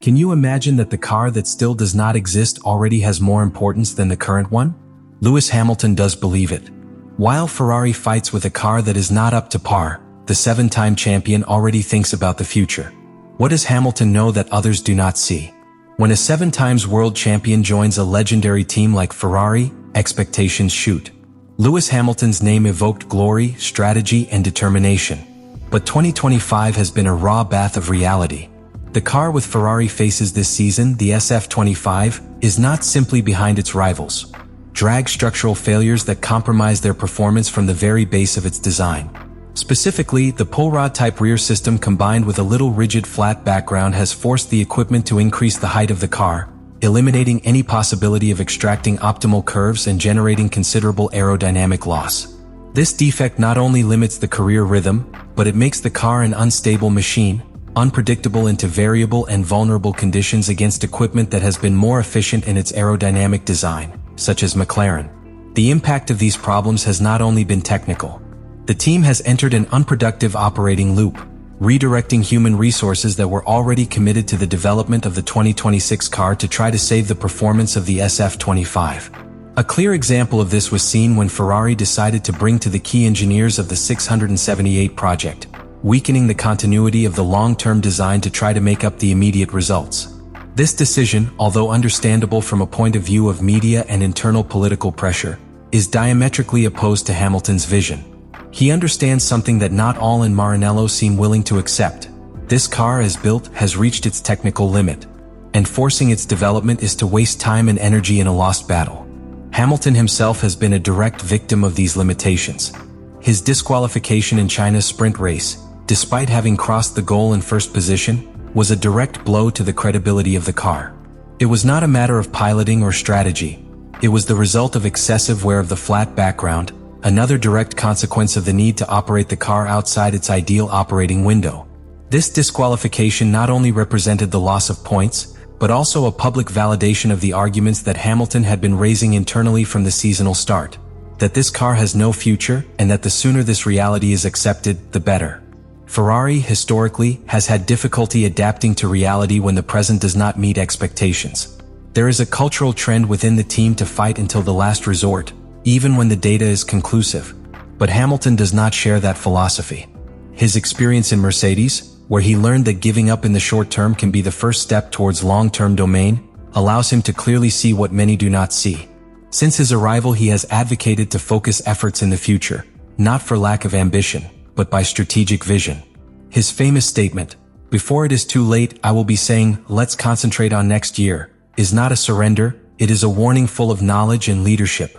Can you imagine that the car that still does not exist already has more importance than the current one? Lewis Hamilton does believe it. While Ferrari fights with a car that is not up to par, the 7-time champion already thinks about the future. What does Hamilton know that others do not see? When a 7-times world champion joins a legendary team like Ferrari, expectations shoot. Lewis Hamilton's name evoked glory, strategy, and determination. But 2025 has been a raw bath of reality. The car with Ferrari faces this season, the SF25, is not simply behind its rivals. Drag structural failures that compromise their performance from the very base of its design. Specifically, the pull rod type rear system combined with a little rigid flat background has forced the equipment to increase the height of the car, eliminating any possibility of extracting optimal curves and generating considerable aerodynamic loss. This defect not only limits the career rhythm, but it makes the car an unstable machine, unpredictable into variable and vulnerable conditions against equipment that has been more efficient in its aerodynamic design, such as McLaren. The impact of these problems has not only been technical. The team has entered an unproductive operating loop, redirecting human resources that were already committed to the development of the 2026 car to try to save the performance of the SF25. A clear example of this was seen when Ferrari decided to bring to the key engineers of the 678 project, weakening the continuity of the long-term design to try to make up the immediate results. This decision, although understandable from a point of view of media and internal political pressure, is diametrically opposed to Hamilton's vision. He understands something that not all in Maranello seem willing to accept. This car, as built, has reached its technical limit, and forcing its development is to waste time and energy in a lost battle. Hamilton himself has been a direct victim of these limitations. His disqualification in China's sprint race, despite having crossed the goal in first position, was a direct blow to the credibility of the car. It was not a matter of piloting or strategy. It was the result of excessive wear of the flat background, another direct consequence of the need to operate the car outside its ideal operating window. This disqualification not only represented the loss of points, but also a public validation of the arguments that Hamilton had been raising internally from the seasonal start, that this car has no future and that the sooner this reality is accepted, the better. Ferrari, historically, has had difficulty adapting to reality when the present does not meet expectations. There is a cultural trend within the team to fight until the last resort, even when the data is conclusive. But Hamilton does not share that philosophy. His experience in Mercedes, where he learned that giving up in the short term can be the first step towards long-term domain, allows him to clearly see what many do not see. Since his arrival, he has advocated to focus efforts in the future, not for lack of ambition, but by strategic vision. His famous statement, "Before it is too late, I will be saying, let's concentrate on next year," is not a surrender, it is a warning full of knowledge and leadership.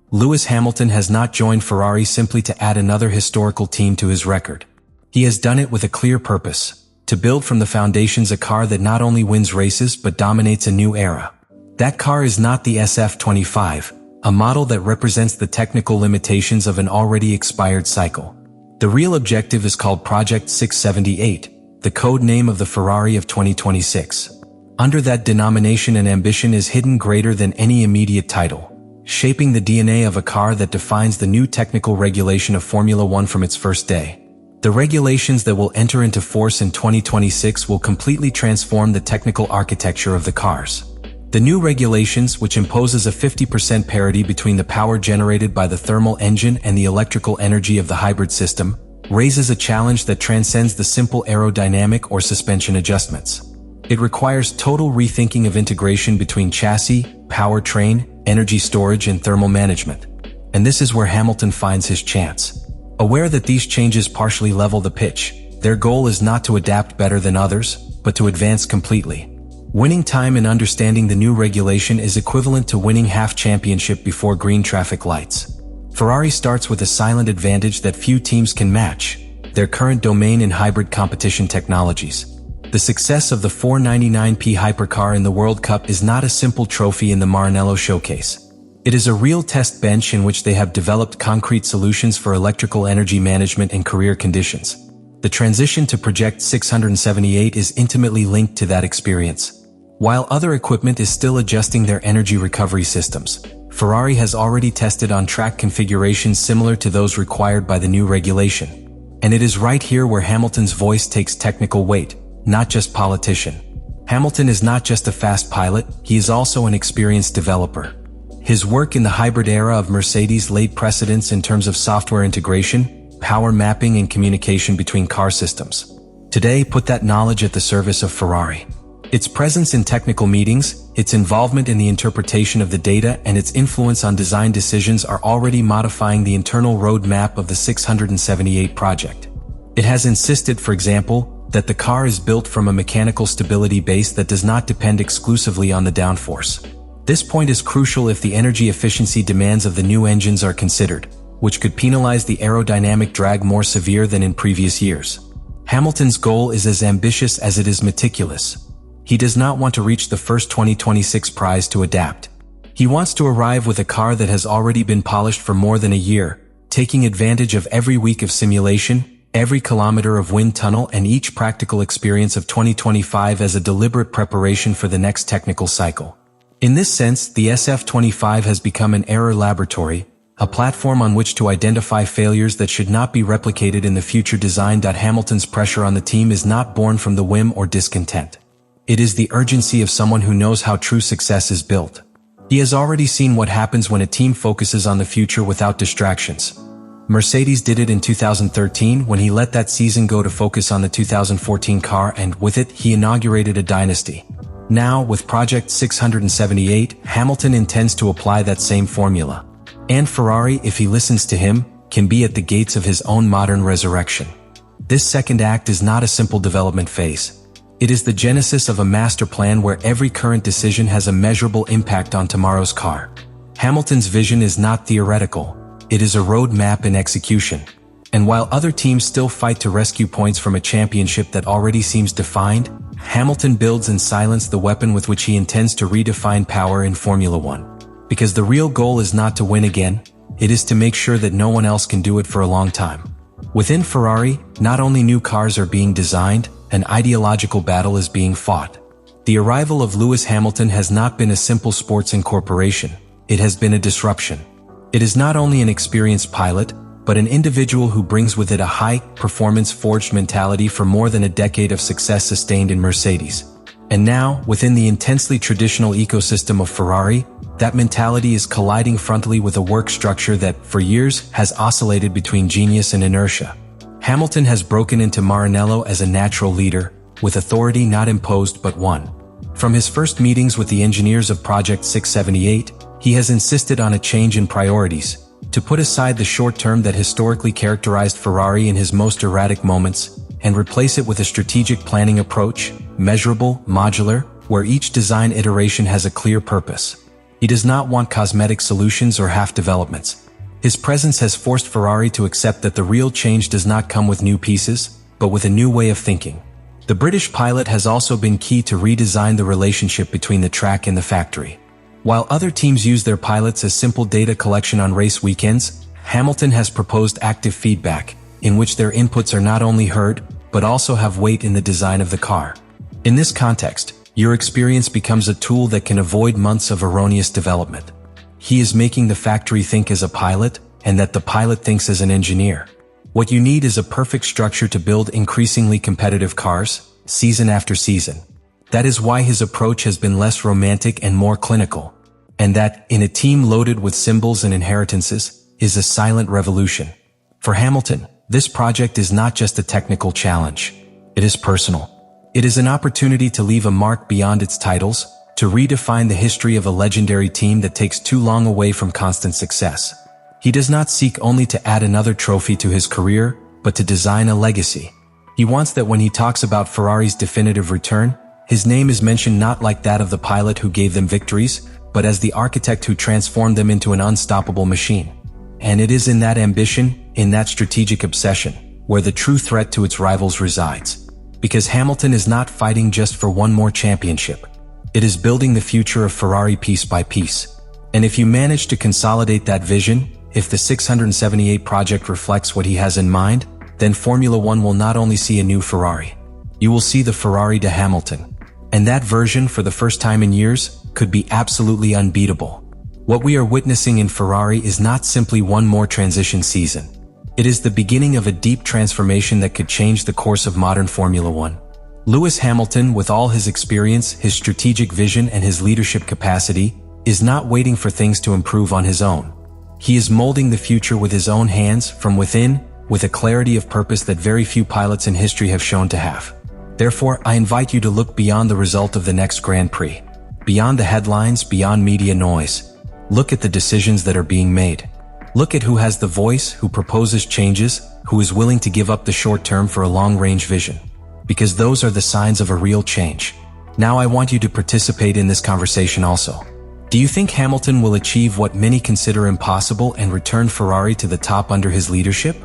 Lewis Hamilton has not joined Ferrari simply to add another historical team to his record. He has done it with a clear purpose, to build from the foundations a car that not only wins races but dominates a new era. That car is not the SF25, a model that represents the technical limitations of an already expired cycle. The real objective is called Project 678, the code name of the Ferrari of 2026. Under that denomination, an ambition is hidden greater than any immediate title, shaping the DNA of a car that defines the new technical regulation of Formula One from its first day. The regulations that will enter into force in 2026 will completely transform the technical architecture of the cars. The new regulations, which imposes a 50% parity between the power generated by the thermal engine and the electrical energy of the hybrid system, raises a challenge that transcends the simple aerodynamic or suspension adjustments. It requires total rethinking of integration between chassis, powertrain, energy storage, and thermal management. And this is where Hamilton finds his chance. Aware that these changes partially level the pitch, their goal is not to adapt better than others, but to advance completely. Winning time and understanding the new regulation is equivalent to winning half championship before green traffic lights. Ferrari starts with a silent advantage that few teams can match, their current domain in hybrid competition technologies. The success of the 499p hypercar in the World Cup is not a simple trophy in the Maranello showcase. It is a real test bench in which they have developed concrete solutions for electrical energy management in career conditions. The transition to Project 678 is intimately linked to that experience. While other equipment is still adjusting their energy recovery systems, Ferrari has already tested on-track configurations similar to those required by the new regulation. And it is right here where Hamilton's voice takes technical weight, not just politician. Hamilton is not just a fast pilot, he is also an experienced developer. His work in the hybrid era of Mercedes laid precedents in terms of software integration, power mapping, and communication between car systems. Today, put that knowledge at the service of Ferrari. Its presence in technical meetings, its involvement in the interpretation of the data, and its influence on design decisions are already modifying the internal roadmap of the 678 project. It has insisted, for example, that the car is built from a mechanical stability base that does not depend exclusively on the downforce. This point is crucial if the energy efficiency demands of the new engines are considered, which could penalize the aerodynamic drag more severe than in previous years. Hamilton's goal is as ambitious as it is meticulous. He does not want to reach the first 2026 prize to adapt. He wants to arrive with a car that has already been polished for more than a year, taking advantage of every week of simulation, every kilometer of wind tunnel, and each practical experience of 2025 as a deliberate preparation for the next technical cycle. In this sense, the SF25 has become an error laboratory, a platform on which to identify failures that should not be replicated in the future design. Hamilton's pressure on the team is not born from the whim or discontent. It is the urgency of someone who knows how true success is built. He has already seen what happens when a team focuses on the future without distractions. Mercedes did it in 2013 when he let that season go to focus on the 2014 car, and with it, he inaugurated a dynasty. Now, with Project 678, Hamilton intends to apply that same formula. And Ferrari, if he listens to him, can be at the gates of his own modern resurrection. This second act is not a simple development phase. It is the genesis of a master plan where every current decision has a measurable impact on tomorrow's car. Hamilton's vision is not theoretical. It is a roadmap in execution. And while other teams still fight to rescue points from a championship that already seems defined, Hamilton builds in silence the weapon with which he intends to redefine power in Formula One. Because the real goal is not to win again, it is to make sure that no one else can do it for a long time. Within Ferrari, not only new cars are being designed, an ideological battle is being fought. The arrival of Lewis Hamilton has not been a simple sports incorporation, it has been a disruption. It is not only an experienced pilot, but an individual who brings with it a high-performance forged mentality for more than a decade of success sustained in Mercedes. And now, within the intensely traditional ecosystem of Ferrari, that mentality is colliding frontally with a work structure that, for years, has oscillated between genius and inertia. Hamilton has broken into Maranello as a natural leader, with authority not imposed but won. From his first meetings with the engineers of Project 678, he has insisted on a change in priorities, to put aside the short term that historically characterized Ferrari in his most erratic moments, and replace it with a strategic planning approach, measurable, modular, where each design iteration has a clear purpose. He does not want cosmetic solutions or half developments. His presence has forced Ferrari to accept that the real change does not come with new pieces, but with a new way of thinking. The British pilot has also been key to redesign the relationship between the track and the factory. While other teams use their pilots as simple data collection on race weekends, Hamilton has proposed active feedback, in which their inputs are not only heard, but also have weight in the design of the car. In this context, your experience becomes a tool that can avoid months of erroneous development. He is making the factory think as a pilot, and that the pilot thinks as an engineer. What you need is a perfect structure to build increasingly competitive cars, season after season. That is why his approach has been less romantic and more clinical. And that, in a team loaded with symbols and inheritances, is a silent revolution. For Hamilton, this project is not just a technical challenge. It is personal. It is an opportunity to leave a mark beyond its titles, to redefine the history of a legendary team that takes too long away from constant success. He does not seek only to add another trophy to his career, but to design a legacy. He wants that when he talks about Ferrari's definitive return, his name is mentioned not like that of the pilot who gave them victories, but as the architect who transformed them into an unstoppable machine. And it is in that ambition, in that strategic obsession, where the true threat to its rivals resides. Because Hamilton is not fighting just for one more championship. It is building the future of Ferrari piece by piece. And if you manage to consolidate that vision, if the 678 project reflects what he has in mind, then Formula One will not only see a new Ferrari. You will see the Ferrari de Hamilton. And that version, for the first time in years, could be absolutely unbeatable. What we are witnessing in Ferrari is not simply one more transition season. It is the beginning of a deep transformation that could change the course of modern Formula One. Lewis Hamilton, with all his experience, his strategic vision, and his leadership capacity, is not waiting for things to improve on his own. He is molding the future with his own hands, from within, with a clarity of purpose that very few pilots in history have shown to have. Therefore, I invite you to look beyond the result of the next Grand Prix. Beyond the headlines, beyond media noise. Look at the decisions that are being made. Look at who has the voice, who proposes changes, who is willing to give up the short term for a long-range vision. Because those are the signs of a real change. Now I want you to participate in this conversation also. Do you think Hamilton will achieve what many consider impossible and return Ferrari to the top under his leadership?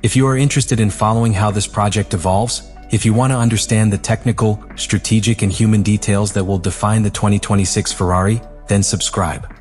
If you are interested in following how this project evolves, if you want to understand the technical, strategic, and human details that will define the 2026 Ferrari, then subscribe.